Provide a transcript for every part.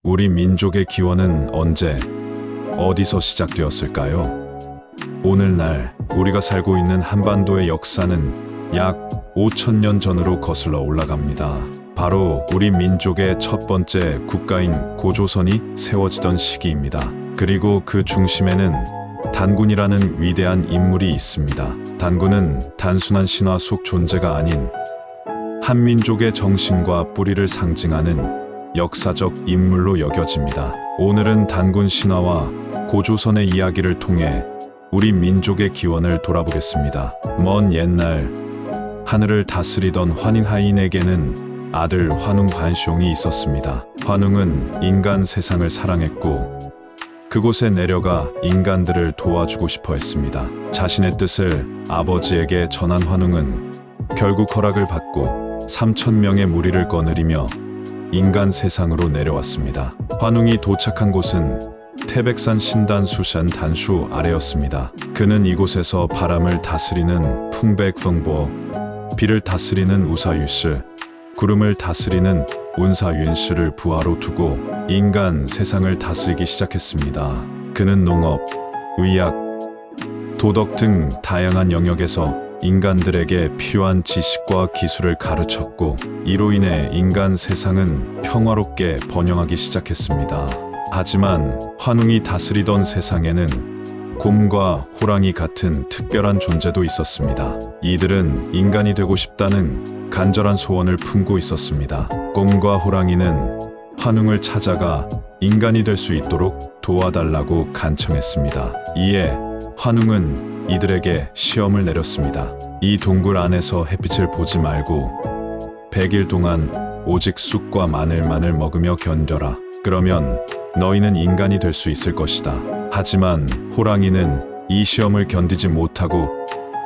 우리 민족의 기원은 언제, 어디서 시작되었을까요? 오늘날 우리가 살고 있는 한반도의 역사는 약 5,000년 전으로 거슬러 올라갑니다. 바로 우리 민족의 첫 번째 국가인 고조선이 세워지던 시기입니다. 그리고 그 중심에는 단군이라는 위대한 인물이 있습니다. 단군은 단순한 신화 속 존재가 아닌 한민족의 정신과 뿌리를 상징하는 역사적 인물로 여겨집니다. 오늘은 단군 신화와 고조선의 이야기를 통해 우리 민족의 기원을 돌아보겠습니다. 먼 옛날 하늘을 다스리던 환인하인에게는 아들 환웅 반숑이 있었습니다. 환웅은 인간 세상을 사랑했고 그곳에 내려가 인간들을 도와주고 싶어 했습니다. 자신의 뜻을 아버지에게 전한 환웅은 결국 허락을 받고 3,000명의 무리를 거느리며 인간 세상으로 내려왔습니다. 환웅이 도착한 곳은 태백산 신단수산 단수 아래였습니다. 그는 이곳에서 바람을 다스리는 풍백펑보, 비를 다스리는 우사유스, 구름을 다스리는 운사윤스를 부하로 두고 인간 세상을 다스리기 시작했습니다. 그는 농업, 의학, 도덕 등 다양한 영역에서 인간들에게 필요한 지식과 기술을 가르쳤고 이로 인해 인간 세상은 평화롭게 번영하기 시작했습니다. 하지만 환웅이 다스리던 세상에는 곰과 호랑이 같은 특별한 존재도 있었습니다. 이들은 인간이 되고 싶다는 간절한 소원을 품고 있었습니다. 곰과 호랑이는 환웅을 찾아가 인간이 될 수 있도록 도와달라고 간청했습니다. 이에 환웅은 이들에게 시험을 내렸습니다. 이 동굴 안에서 햇빛을 보지 말고 100일 동안 오직 쑥과 마늘만을 먹으며 견뎌라. 그러면 너희는 인간이 될 수 있을 것이다. 하지만 호랑이는 이 시험을 견디지 못하고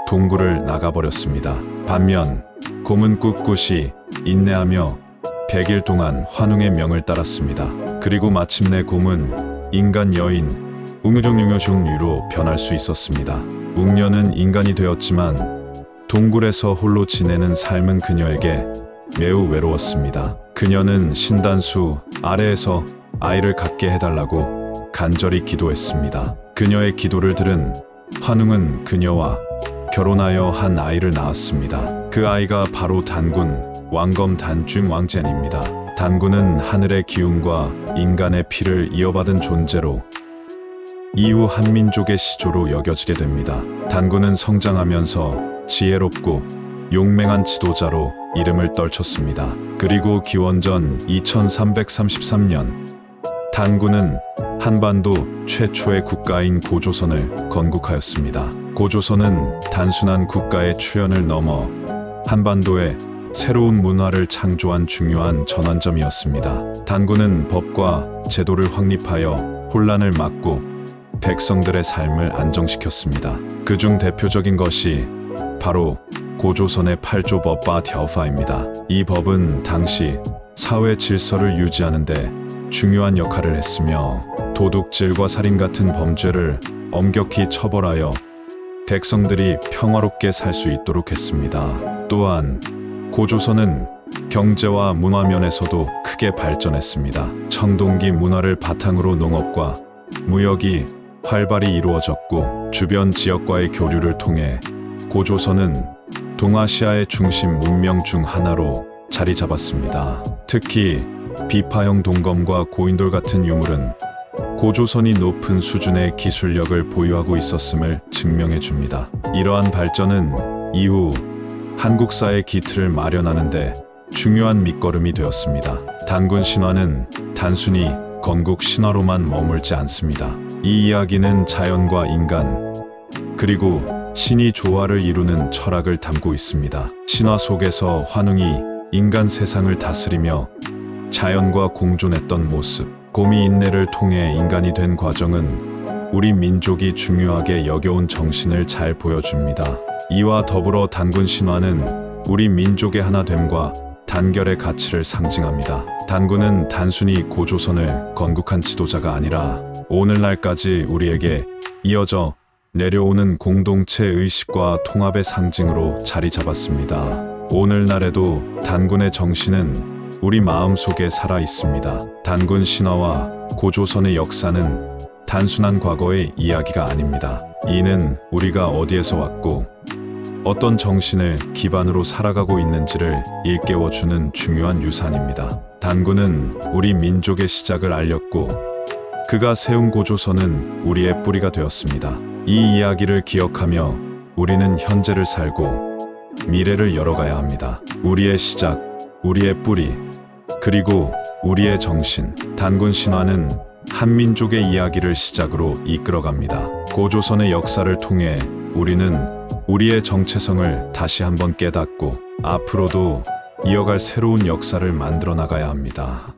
동굴을 나가버렸습니다. 반면 곰은 꿋꿋이 인내하며 100일 동안 환웅의 명을 따랐습니다. 그리고 마침내 곰은 인간 여인 웅유종유효종류로 변할 수 있었습니다. 웅녀는 인간이 되었지만 동굴에서 홀로 지내는 삶은 그녀에게 매우 외로웠습니다. 그녀는 신단수 아래에서 아이를 갖게 해달라고 간절히 기도했습니다. 그녀의 기도를 들은 환웅은 그녀와 결혼하여 한 아이를 낳았습니다. 그 아이가 바로 단군 왕검 단중 왕젠입니다. 단군은 하늘의 기운과 인간의 피를 이어받은 존재로 이후 한민족의 시조로 여겨지게 됩니다. 단군은 성장하면서 지혜롭고 용맹한 지도자로 이름을 떨쳤습니다. 그리고 기원전 2333년 단군은 한반도 최초의 국가인 고조선을 건국하였습니다. 고조선은 단순한 국가의 출현을 넘어 한반도에 새로운 문화를 창조한 중요한 전환점이었습니다. 단군은 법과 제도를 확립하여 혼란을 막고 백성들의 삶을 안정시켰습니다. 그중 대표적인 것이 바로 고조선의 8조 법바 调法입니다. 이 법은 당시 사회 질서를 유지하는 데 중요한 역할을 했으며 도둑질과 살인 같은 범죄를 엄격히 처벌하여 백성들이 평화롭게 살 수 있도록 했습니다. 또한 고조선은 경제와 문화 면에서도 크게 발전했습니다. 청동기 문화를 바탕으로 농업과 무역이 활발히 이루어졌고 주변 지역과의 교류를 통해 고조선은 동아시아의 중심 문명 중 하나로 자리 잡았습니다. 특히 비파형 동검과 고인돌 같은 유물은 고조선이 높은 수준의 기술력을 보유하고 있었음을 증명해 줍니다. 이러한 발전은 이후 한국사의 기틀을 마련하는 데 중요한 밑거름이 되었습니다. 단군 신화는 단순히 건국 신화로만 머물지 않습니다. 이 이야기는 자연과 인간, 그리고 신이 조화를 이루는 철학을 담고 있습니다. 신화 속에서 환웅이 인간 세상을 다스리며 자연과 공존했던 모습, 곰이 인내를 통해 인간이 된 과정은 우리 민족이 중요하게 여겨온 정신을 잘 보여줍니다. 이와 더불어 단군 신화는 우리 민족의 하나됨과 단결의 가치를 상징합니다. 단군은 단순히 고조선을 건국한 지도자가 아니라 오늘날까지 우리에게 이어져 내려오는 공동체 의식과 통합의 상징으로 자리 잡았습니다. 오늘날에도 단군의 정신은 우리 마음 속에 살아 있습니다. 단군 신화와 고조선의 역사는 단순한 과거의 이야기가 아닙니다. 이는 우리가 어디에서 왔고 어떤 정신을 기반으로 살아가고 있는지를 일깨워주는 중요한 유산입니다. 단군은 우리 민족의 시작을 알렸고 그가 세운 고조선은 우리의 뿌리가 되었습니다. 이 이야기를 기억하며 우리는 현재를 살고 미래를 열어가야 합니다. 우리의 시작, 우리의 뿌리, 그리고 우리의 정신. 단군 신화는 한민족의 이야기를 시작으로 이끌어갑니다. 고조선의 역사를 통해 우리는 우리의 정체성을 다시 한번 깨닫고 앞으로도 이어갈 새로운 역사를 만들어 나가야 합니다.